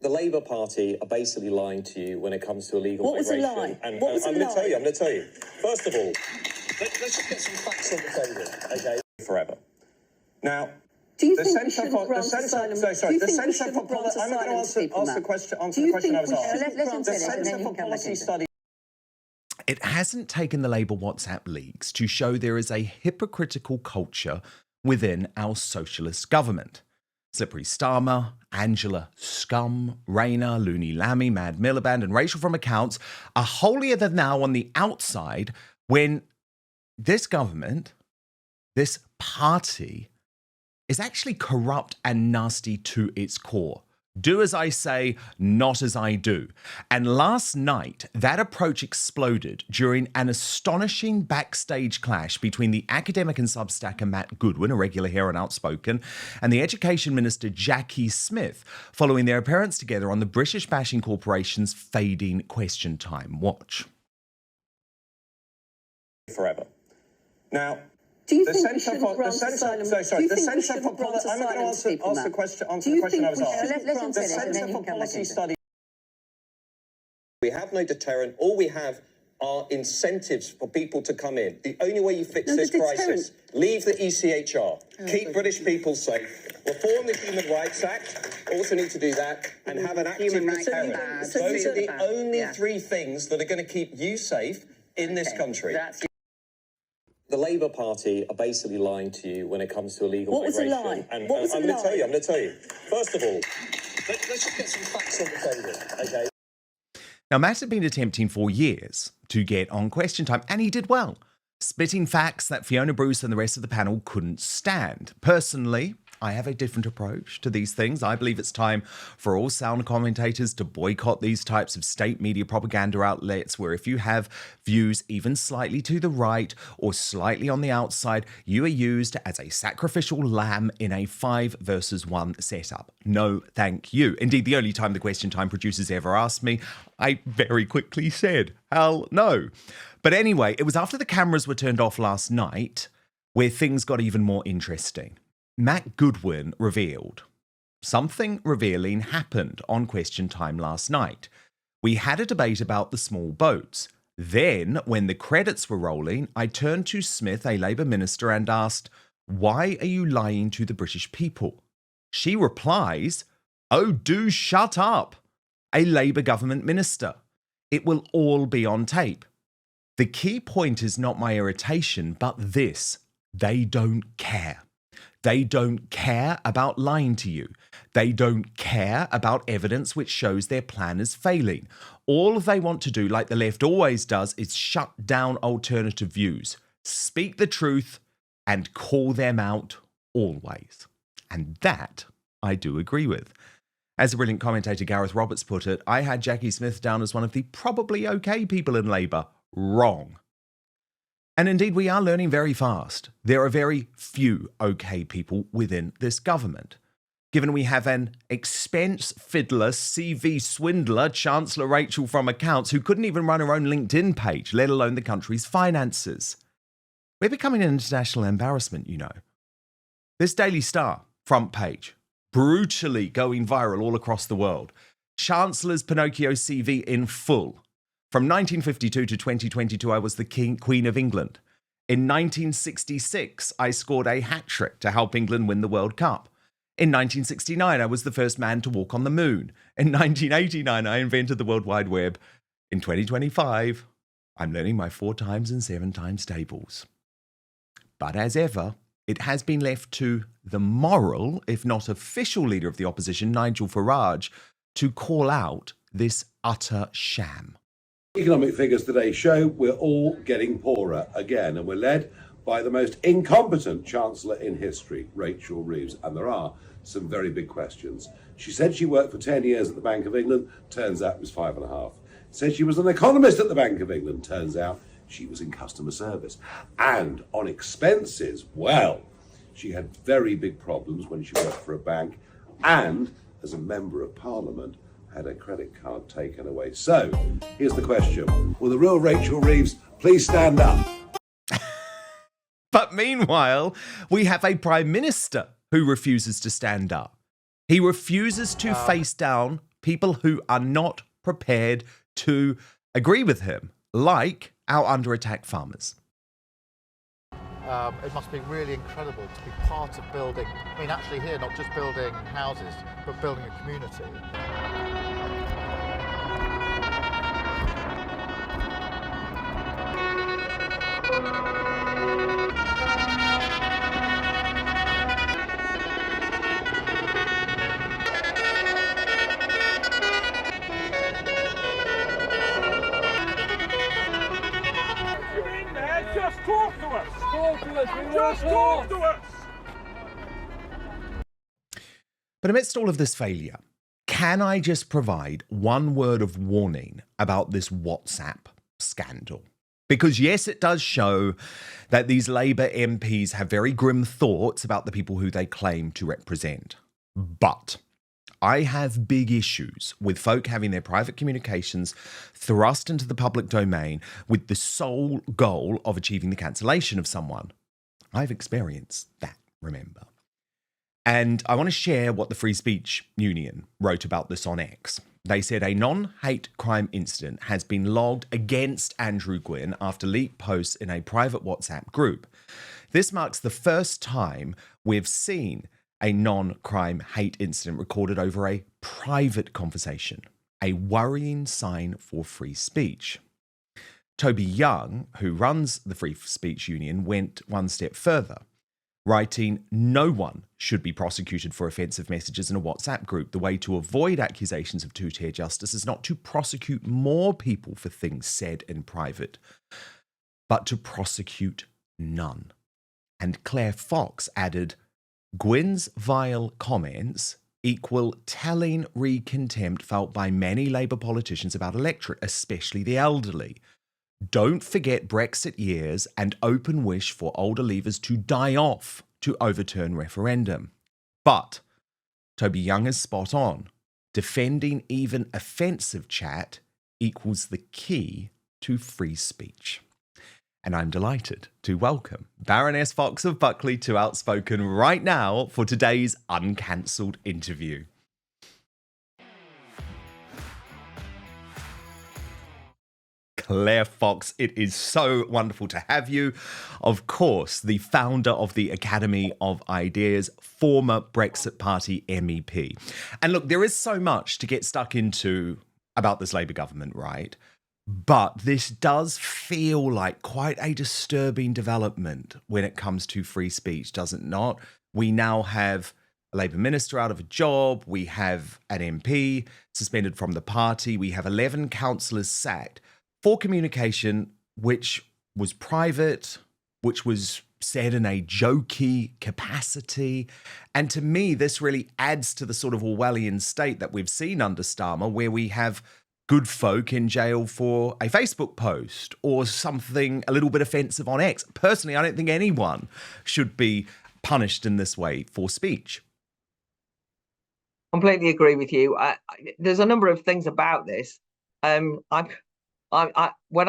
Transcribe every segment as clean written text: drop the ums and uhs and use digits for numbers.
The Labour Party are basically lying to you when it comes to illegal migration. What was a lie? And What was a lie? I'm going to tell you. First of all, let's just get some facts on the table, okay? Forever. Now, do you think we should grant asylum? Sorry, the Centre for Policy... I'm going to answer the question I was asked. The Centre for Policy Study... It hasn't taken the Labour WhatsApp leaks to show there is a hypocritical culture within our socialist government. Slippery Starmer, Angela Scum, Rayner, Looney Lammy, Mad Miliband and Rachel from Accounts are holier than thou on the outside when this government, this party, is actually corrupt and nasty to its core. Do as I say, not as I do. And last night, that approach exploded during an astonishing backstage clash between the academic and substacker Matt Goodwin, a regular here on Outspoken, and the Education Minister Jacqui Smith, following their appearance together on the British Bashing Corporation's fading Question Time. Watch. Forever. Now... Do you think we should grant asylum? Sorry, the Centre for Policy... I'm going to answer the question I was asked. The Centre for Policy Study... We have no deterrent. All we have are incentives for people to come in. The only way you fix this crisis, leave the ECHR, keep British people safe, reform the Human Rights Act, also need to do that, and have an active deterrent. Those are the only three things that are going to keep you safe in this country. The Labour Party are basically lying to you when it comes to illegal migration. What was a lie? And What was a lie? I'm going to tell you. First of all, let's just get some facts on the table, okay? Now, Matt had been attempting for years to get on Question Time, and he did well, spitting facts that Fiona Bruce and the rest of the panel couldn't stand. Personally, I have a different approach to these things. I believe it's time for all sound commentators to boycott these types of state media propaganda outlets where if you have views even slightly to the right or slightly on the outside, you are used as a sacrificial lamb in a 5 versus 1 setup. No, thank you. Indeed, the only time the Question Time producers ever asked me, I very quickly said, hell no. But anyway, it was after the cameras were turned off last night where things got even more interesting. Matt Goodwin revealed something revealing happened on Question Time last night. We had a debate about the small boats. Then, when the credits were rolling, I turned to Smith, a Labour minister, and asked, "Why are you lying to the British people?" She replies, "Oh, do shut up." A Labour government minister. It will all be on tape. The key point is not my irritation, but this. They don't care. They don't care about lying to you. They don't care about evidence which shows their plan is failing. All they want to do, like the left always does, is shut down alternative views, speak the truth, and call them out always. And that I do agree with. As the brilliant commentator Gareth Roberts put it, I had Jacqui Smith down as one of the probably okay people in Labour. Wrong. And indeed, we are learning very fast. There are very few okay people within this government. Given we have an expense fiddler, CV swindler, Chancellor Rachel from Accounts, who couldn't even run her own LinkedIn page, let alone the country's finances. We're becoming an international embarrassment, you know. This Daily Star, front page, brutally going viral all across the world. Chancellor's Pinocchio CV in full. From 1952 to 2022, I was the Queen of England. In 1966, I scored a hat-trick to help England win the World Cup. In 1969, I was the first man to walk on the moon. In 1989, I invented the World Wide Web. In 2025, I'm learning my 4 times and 7 times tables. But as ever, it has been left to the moral, if not official leader of the opposition, Nigel Farage, to call out this utter sham. Economic figures today show we're all getting poorer again, and we're led by the most incompetent Chancellor in history, Rachel Reeves. And there are some very big questions. She said she worked for 10 years at the Bank of England, turns out it was 5.5. Said she was an economist at the Bank of England, turns out she was in customer service. And on expenses, well, she had very big problems when she worked for a bank, and as a member of Parliament, had a credit card taken away. So, here's the question. Will the real Rachel Reeves please stand up? But meanwhile, we have a Prime Minister who refuses to stand up. He refuses to face down people who are not prepared to agree with him, like our under attack farmers. It must be really incredible to be part of building, I mean actually here not just building houses, but building a community. Just talk to us! Talk to us! Just talk to us! But amidst all of this failure, can I just provide one word of warning about this WhatsApp scandal? Because yes, it does show that these Labour MPs have very grim thoughts about the people who they claim to represent. But I have big issues with folk having their private communications thrust into the public domain with the sole goal of achieving the cancellation of someone. I've experienced that, remember. And I want to share what the Free Speech Union wrote about this on X. They said a non-hate crime incident has been logged against Andrew Goodwin after leaked posts in a private WhatsApp group. This marks the first time we've seen a non-crime hate incident recorded over a private conversation, a worrying sign for free speech. Toby Young, who runs the Free Speech Union, went one step further, writing, "No one should be prosecuted for offensive messages in a WhatsApp group. The way to avoid accusations of two-tier justice is not to prosecute more people for things said in private, but to prosecute none." And Claire Fox added, "Gwyn's vile comments equal telling contempt felt by many Labour politicians about electorate, especially the elderly. Don't forget Brexit years and open wish for older leavers to die off to overturn referendum." But Toby Young is spot on. Defending even offensive chat equals the key to free speech. And I'm delighted to welcome Baroness Fox of Buckley to Outspoken right now for today's uncancelled interview. Claire Fox, it is so wonderful to have you. Of course, the founder of the Academy of Ideas, former Brexit Party MEP. And look, there is so much to get stuck into about this Labour government, right? But this does feel like quite a disturbing development when it comes to free speech, does it not? We now have a Labour minister out of a job. We have an MP suspended from the party. We have 11 councillors sacked for communication which was private, which was said in a jokey capacity. And to me, this really adds to the sort of Orwellian state that we've seen under Starmer, where we have good folk in jail for a Facebook post or something a little bit offensive on X. Personally, I don't think anyone should be punished in this way for speech. Completely agree with you. There's a number of things about this. When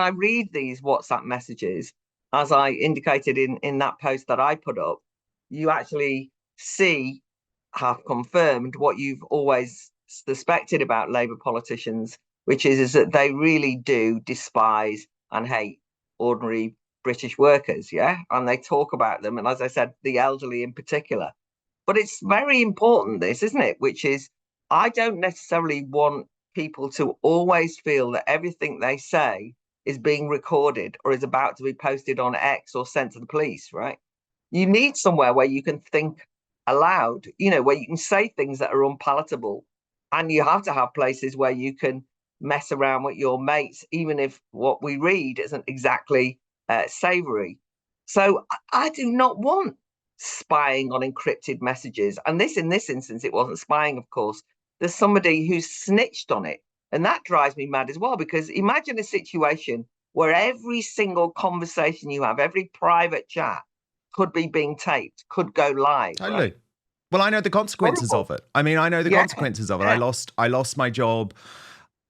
I read these WhatsApp messages, as I indicated in that post that I put up, you actually have confirmed what you've always suspected about Labour politicians, which is that they really do despise and hate ordinary British workers, yeah? And they talk about them, and as I said, the elderly in particular. But it's very important, this, isn't it? Which is, I don't necessarily want people to always feel that everything they say is being recorded or is about to be posted on X or sent to the police, right? You need somewhere where you can think aloud, where you can say things that are unpalatable. And you have to have places where you can mess around with your mates, even if what we read isn't exactly savoury. So I do not want spying on encrypted messages. And in this instance, it wasn't spying, of course. There's somebody who's snitched on it. And that drives me mad as well, because imagine a situation where every single conversation you have, every private chat could be being taped, could go live. Totally. Right? Well, I know the consequences of it. I mean, I know the consequences of it. Yeah. I lost my job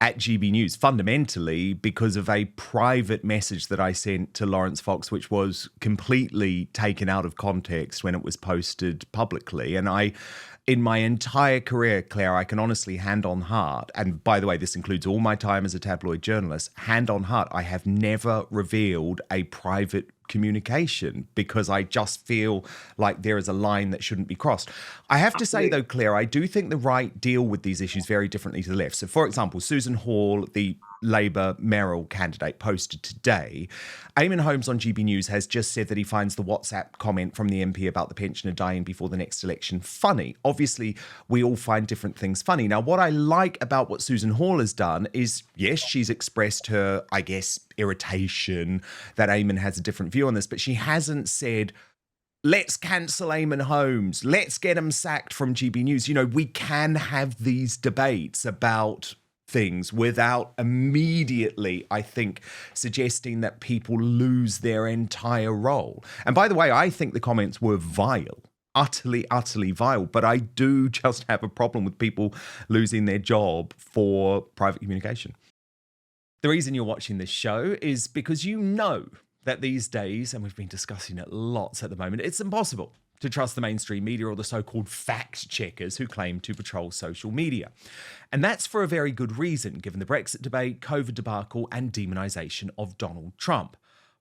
at GB News fundamentally because of a private message that I sent to Lawrence Fox, which was completely taken out of context when it was posted publicly. And I in my entire career, Claire, I can honestly, hand on heart, and by the way, this includes all my time as a tabloid journalist, hand on heart, I have never revealed a private communication because I just feel like there is a line that shouldn't be crossed. I have to say, though, Claire, I do think the right deal with these issues very differently to the left. So, for example, Susan Hall, the Labour mayoral candidate, posted today, Eamon Holmes on GB News has just said that he finds the WhatsApp comment from the MP about the pensioner dying before the next election funny. Obviously, we all find different things funny. Now, what I like about what Susan Hall has done is, yes, she's expressed her, I guess, irritation that Eamon has a different view on this, but she hasn't said, let's cancel Eamon Holmes, let's get him sacked from GB News. You know, we can have these debates about things without immediately, I think, suggesting that people lose their entire role. And by the way, I think the comments were vile. Utterly, utterly vile. But I do just have a problem with people losing their job for private communication. The reason you're watching this show is because you know that these days, and we've been discussing it lots at the moment, it's impossible to trust the mainstream media or the so-called fact checkers who claim to patrol social media. And that's for a very good reason, given the Brexit debate, COVID debacle, and demonisation of Donald Trump.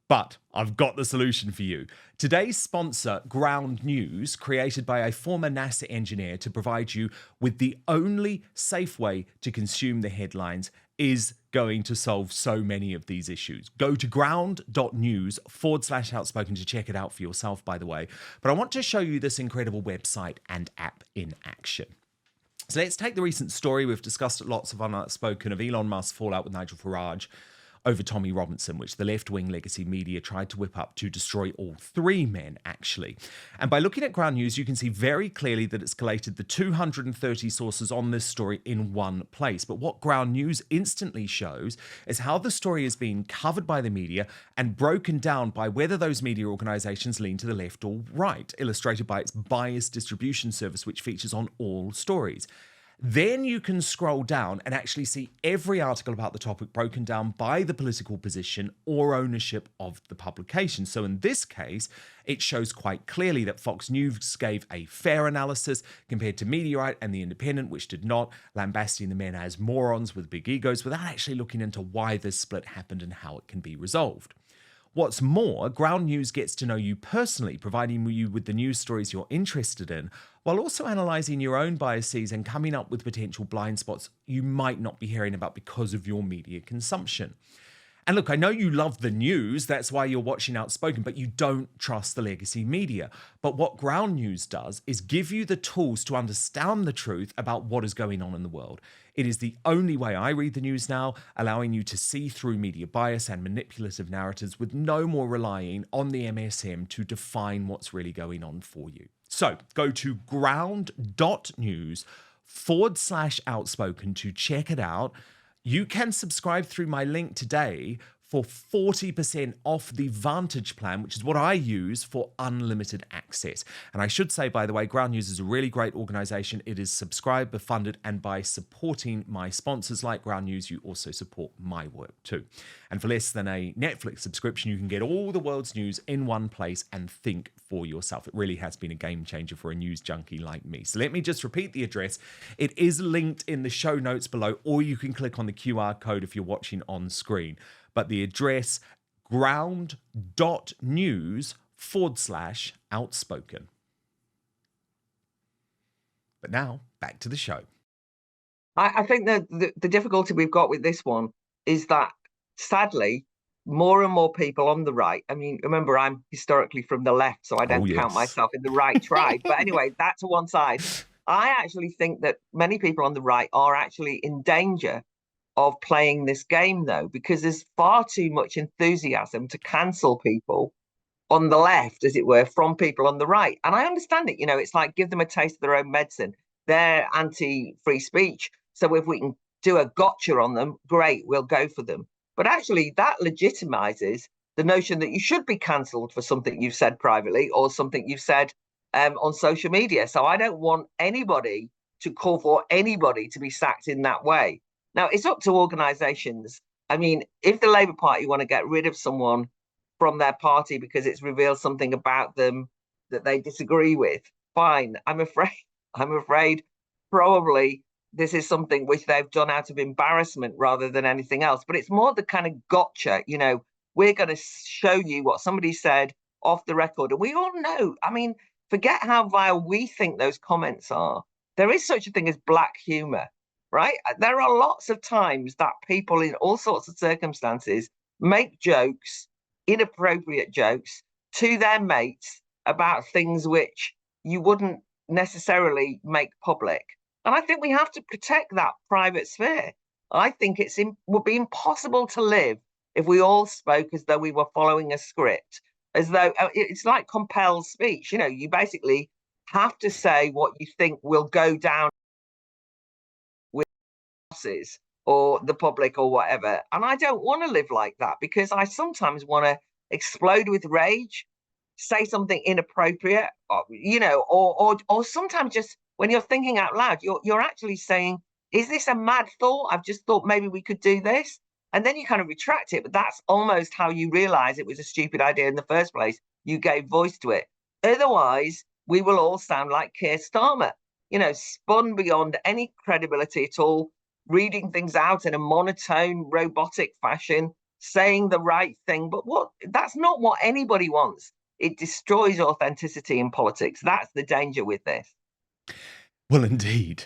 But I've got the solution for you. Today's sponsor, Ground News, created by a former NASA engineer to provide you with the only safe way to consume the headlines, is going to solve so many of these issues. Go to ground.news/outspoken to check it out for yourself, by the way. But I want to show you this incredible website and app in action. So let's take the recent story we've discussed at lots of Outspoken of Elon Musk's fallout with Nigel Farage over Tommy Robinson, which the left-wing legacy media tried to whip up to destroy all three men, actually. And by looking at Ground News, you can see very clearly that it's collated the 230 sources on this story in one place. But what Ground News instantly shows is how the story is being covered by the media and broken down by whether those media organisations lean to the left or right, illustrated by its biased distribution service, which features on all stories. Then you can scroll down and actually see every article about the topic broken down by the political position or ownership of the publication. So in this case, it shows quite clearly that Fox News gave a fair analysis compared to Mediaite and The Independent, which did not, lambasting the men as morons with big egos without actually looking into why this split happened and how it can be resolved. What's more, Ground News gets to know you personally, providing you with the news stories you're interested in, while also analysing your own biases and coming up with potential blind spots you might not be hearing about because of your media consumption. And look, I know you love the news, that's why you're watching Outspoken, but you don't trust the legacy media. But what Ground News does is give you the tools to understand the truth about what is going on in the world. It is the only way I read the news now, allowing you to see through media bias and manipulative narratives with no more relying on the MSM to define what's really going on for you. So go to ground.news/outspoken to check it out. You can subscribe through my link today for 40% off the Vantage plan, which is what I use for unlimited access. And I should say, by the way, Ground News is a really great organisation. It is subscriber funded, and by supporting my sponsors like Ground News, you also support my work too. And for less than a Netflix subscription, you can get all the world's news in one place and think for yourself. It really has been a game changer for a news junkie like me. So let me just repeat the address. It is linked in the show notes below, or you can click on the QR code if you're watching on screen. But the address, ground.news/outspoken. But now, back to the show. I think that the difficulty we've got with this one is that, sadly, more and more people on the right, I mean, remember, I'm historically from the left, so I don't count myself in the right tribe. But anyway, that to one side. I actually think that many people on the right are actually in danger of playing this game, though, because there's far too much enthusiasm to cancel people on the left, as it were, from people on the right. And I understand it. You know, it's like give them a taste of their own medicine. They're anti-free speech. So if we can do a gotcha on them, great, we'll go for them. But actually, that legitimizes the notion that you should be cancelled for something you've said privately or something you've said on social media. So I don't want anybody to call for anybody to be sacked in that way. Now, it's up to organisations. I mean, if the Labour Party want to get rid of someone from their party because it's revealed something about them that they disagree with, fine. I'm afraid I'm afraid probably this is something which they've done out of embarrassment rather than anything else. But it's more the kind of gotcha, you know, we're going to show you what somebody said off the record. And we all know, I mean, forget how vile we think those comments are. There is such a thing as black humor, right? There are lots of times that people in all sorts of circumstances make jokes, inappropriate jokes, to their mates about things which you wouldn't necessarily make public. And I think we have to protect that private sphere. I think would be impossible to live if we all spoke as though we were following a script, as though it's like compelled speech. You know, you basically have to say what you think will go down with bosses or the public or whatever. And I don't want to live like that, because I sometimes want to explode with rage, say something inappropriate, or, you know, or sometimes just when you're thinking out loud, you're actually saying, is this a mad thought? I've just thought maybe we could do this. And then you kind of retract it, but that's almost how you realize it was a stupid idea in the first place. You gave voice to it. Otherwise, we will all sound like Keir Starmer, you know, spun beyond any credibility at all, reading things out in a monotone, robotic fashion, saying the right thing. But that's not what anybody wants. It destroys authenticity in politics. That's the danger with this. Well, indeed.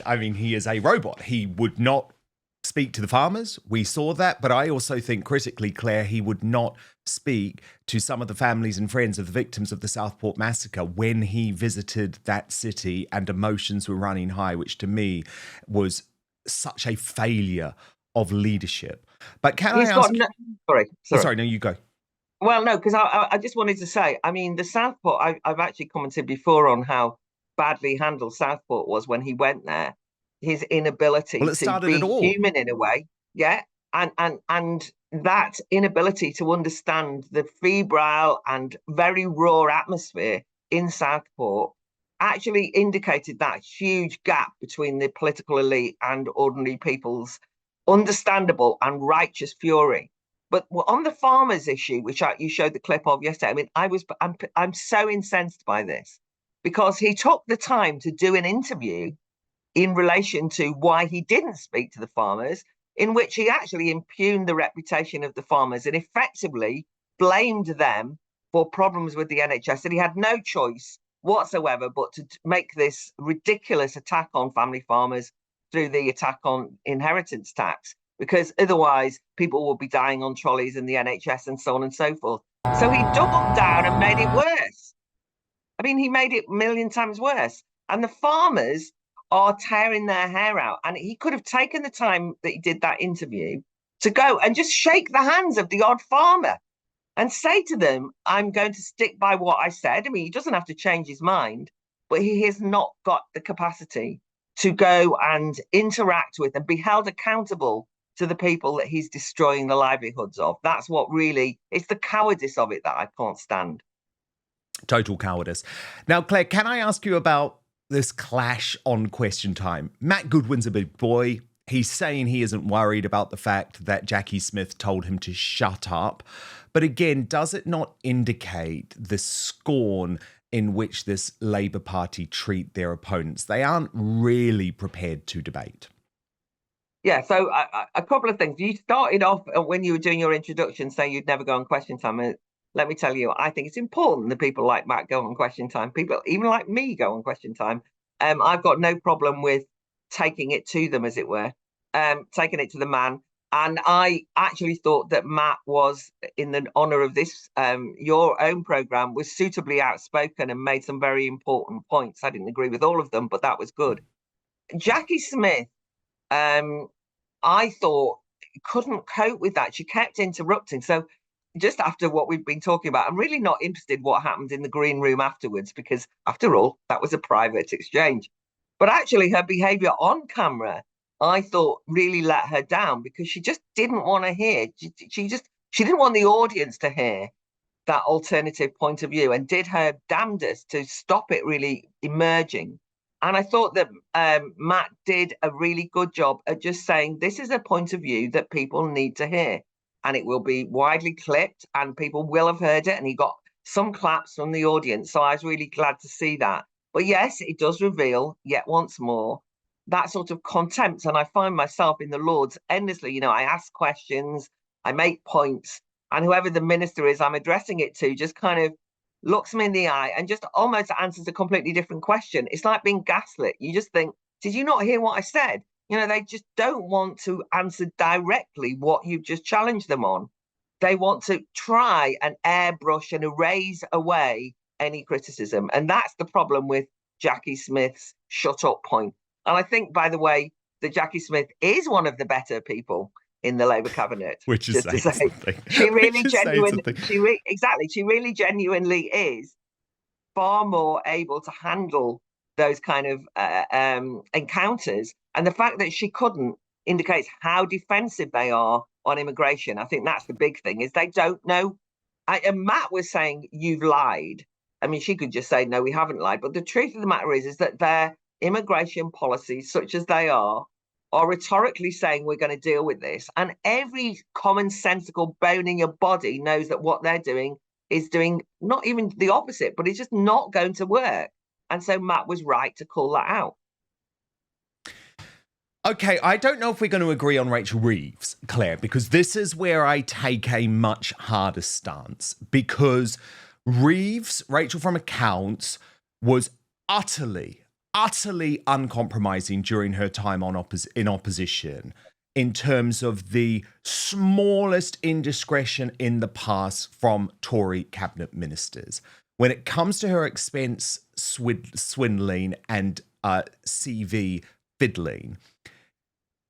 I mean, he is a robot. He would not speak to the farmers. We saw that. But I also think, critically, Claire, he would not speak to some of the families and friends of the victims of the Southport massacre when he visited that city and emotions were running high, which to me was such a failure of leadership. But can I ask... Sorry, no, you go. Well, no, because I just wanted to say, I mean, the Southport, I've actually commented before on how badly handled Southport was when he went there. His inability to be human in a way, yeah, and that inability to understand the febrile and very raw atmosphere in Southport actually indicated that huge gap between the political elite and ordinary people's understandable and righteous fury. But on the farmers issue, which you showed the clip of yesterday, I mean, I'm so incensed by this, because he took the time to do an interview in relation to why he didn't speak to the farmers, in which he actually impugned the reputation of the farmers and effectively blamed them for problems with the NHS. And he had no choice whatsoever but to make this ridiculous attack on family farmers through the attack on inheritance tax, because otherwise people will be dying on trolleys in the NHS and so on and so forth. So he doubled down and made it worse. I mean, he made it a million times worse. And the farmers are tearing their hair out. And he could have taken the time that he did that interview to go and just shake the hands of the odd farmer and say to them, I'm going to stick by what I said. I mean, he doesn't have to change his mind, but he has not got the capacity to go and interact with and be held accountable to the people that he's destroying the livelihoods of. That's what really, it's the cowardice of it that I can't stand. Total cowardice. Now, Claire, can I ask you about this clash on Question Time? Matt Goodwin's a big boy. He's saying he isn't worried about the fact that Jacqui Smith told him to shut up. But again, does it not indicate the scorn in which this Labour Party treat their opponents? They aren't really prepared to debate. Yeah, so a couple of things. You started off when you were doing your introduction saying you'd never go on Question Time. Let me tell you, I think it's important that people like Matt go on Question Time. People, even like me, go on Question Time. I've got no problem with taking it to them, as it were, taking it to the man. And I actually thought that Matt was, in the honour of this, your own programme, was suitably outspoken and made some very important points. I didn't agree with all of them, but that was good. Jacqui Smith, I thought, couldn't cope with that. She kept interrupting. So just after what we've been talking about, I'm really not interested what happened in the green room afterwards, because after all, that was a private exchange. But actually her behaviour on camera, I thought, really let her down, because she just didn't want to hear. She didn't want the audience to hear that alternative point of view, and did her damnedest to stop it really emerging. And I thought that Matt did a really good job at just saying, this is a point of view that people need to hear. And it will be widely clipped and people will have heard it. And he got some claps from the audience. So I was really glad to see that. But yes, it does reveal yet once more that sort of contempt. And I find myself in the Lords endlessly, you know, I ask questions, I make points, and whoever the minister is I'm addressing it to just kind of looks me in the eye and just almost answers a completely different question. It's like being gaslit. You just think, did you not hear what I said? You know, they just don't want to answer directly what you've just challenged them on. They want to try and airbrush and erase away any criticism. And that's the problem with Jacqui Smith's shut up point. And I think, by the way, that Jacqui Smith is one of the better people in the Labour cabinet. Which is just to say, something. she really genuinely, she really genuinely is far more able to handle those kind of encounters. And the fact that she couldn't indicates how defensive they are on immigration. I think that's the big thing, is they don't know. And Matt was saying, you've lied. I mean, she could just say, no, we haven't lied. But the truth of the matter is that their immigration policies, such as they are rhetorically saying we're going to deal with this. And every commonsensical bone in your body knows that what they're doing is doing not even the opposite, but it's just not going to work. And so Matt was right to call that out. Okay, I don't know if we're going to agree on Rachel Reeves, Claire, because this is where I take a much harder stance. Because Reeves, Rachel from Accounts, was utterly uncompromising during her time in opposition in terms of the smallest indiscretion in the past from Tory cabinet ministers. When it comes to her expense swindling and CV fiddling,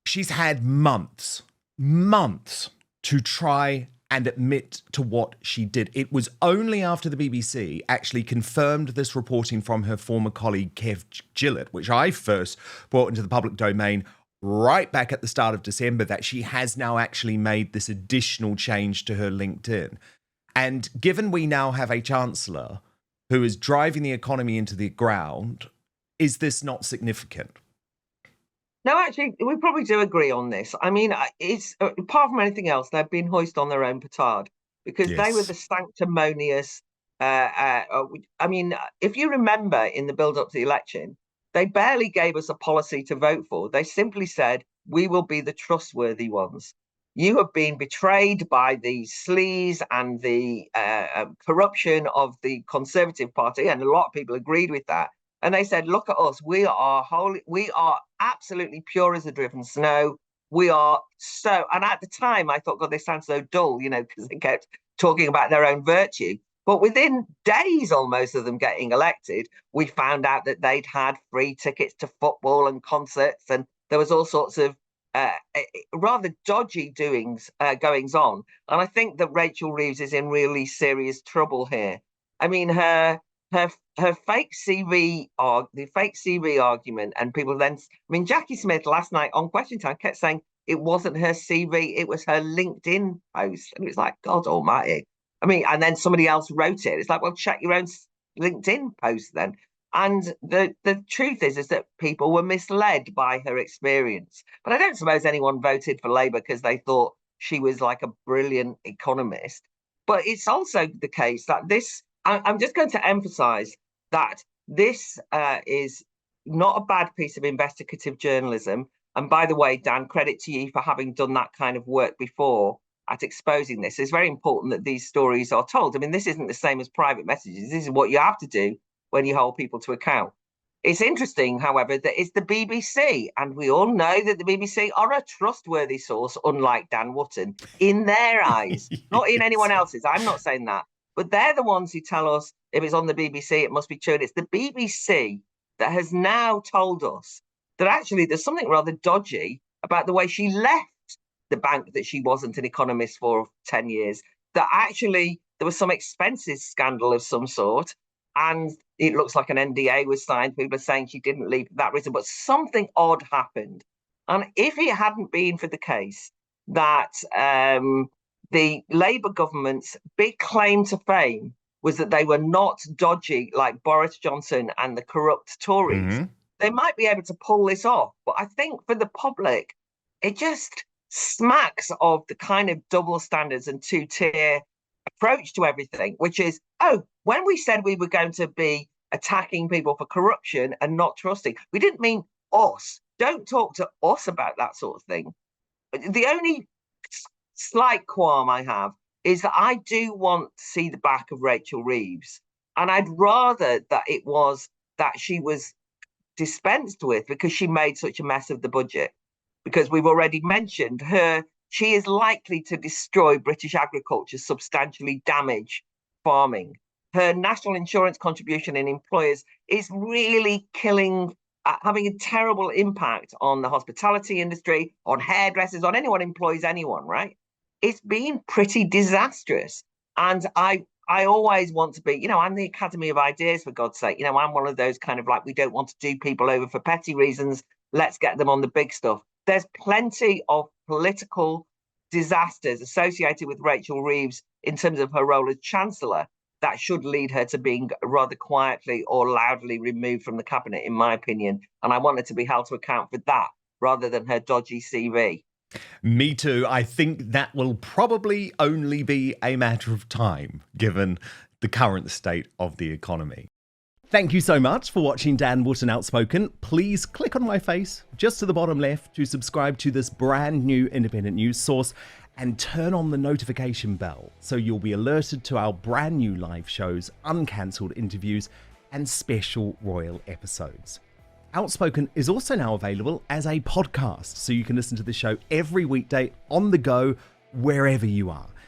she's had months to try and admit to what she did. It was only after the BBC actually confirmed this reporting from her former colleague, Kev Gillett, which I first brought into the public domain right back at the start of December, that she has now actually made this additional change to her LinkedIn. And given we now have a chancellor who is driving the economy into the ground, is this not significant? No, actually, we probably do agree on this. I mean, it's apart from anything else, they've been hoist on their own petard, because they were the sanctimonious. I mean, if you remember in the build-up to the election, they barely gave us a policy to vote for. They simply said, we will be the trustworthy ones. You have been betrayed by the sleaze and the corruption of the Conservative Party, and a lot of people agreed with that. And they said, look at us, we are holy, we are absolutely pure as the driven snow. We are so, and at the time I thought, God, they sound so dull, you know, because they kept talking about their own virtue. But within days almost of them getting elected, we found out that they'd had free tickets to football and concerts, and there was all sorts of rather dodgy goings on. And I think that Rachel Reeves is in really serious trouble here. I mean, her fake CV, the fake CV argument, and people then, I mean, Jacqui Smith last night on Question Time kept saying it wasn't her CV, it was her LinkedIn post. And it was like, God almighty. I mean, and then somebody else wrote it. It's like, well, check your own LinkedIn post then. And the truth is that people were misled by her experience. But I don't suppose anyone voted for Labour because they thought she was like a brilliant economist. But it's also the case that this, I'm just going to emphasize that this is not a bad piece of investigative journalism. And by the way, Dan, credit to you for having done that kind of work before at exposing this. It's very important that these stories are told. I mean, this isn't the same as private messages. This is what you have to do when you hold people to account. It's interesting, however, that it's the BBC, and we all know that the BBC are a trustworthy source, unlike Dan Wootton, in their eyes, not in anyone else's. I'm not saying that. But they're the ones who tell us if it's on the BBC, it must be true. And it's the BBC that has now told us that actually there's something rather dodgy about the way she left the bank that she wasn't an economist for 10 years, that actually there was some expenses scandal of some sort. And it looks like an NDA was signed. People are saying she didn't leave for that reason, but something odd happened. And if it hadn't been for the case that the Labour government's big claim to fame was that they were not dodgy like Boris Johnson and the corrupt Tories, they might be able to pull this off. But I think for the public, it just smacks of the kind of double standards and two-tier approach to everything, which is, oh, when we said we were going to be attacking people for corruption and not trusting. We didn't mean us. Don't talk to us about that sort of thing. The only slight qualm I have is that I do want to see the back of Rachel Reeves. And I'd rather that it was that she was dispensed with because she made such a mess of the budget. Because we've already mentioned she is likely to destroy British agriculture, substantially damage farming. Her national insurance contribution in employers is really having a terrible impact on the hospitality industry, on hairdressers, on anyone who employs anyone, right? It's been pretty disastrous. And I always want to be, I'm the Academy of Ideas, for God's sake. I'm one of those kind of like, we don't want to do people over for petty reasons. Let's get them on the big stuff. There's plenty of political disasters associated with Rachel Reeves in terms of her role as Chancellor that should lead her to being rather quietly or loudly removed from the cabinet, in my opinion. And I want her to be held to account for that rather than her dodgy CV. Me too. I think that will probably only be a matter of time, given the current state of the economy. Thank you so much for watching Dan Wootton Outspoken. Please click on my face just to the bottom left to subscribe to this brand new independent news source and turn on the notification bell so you'll be alerted to our brand new live shows, uncancelled interviews, and special royal episodes. Outspoken is also now available as a podcast, so you can listen to the show every weekday on the go, wherever you are.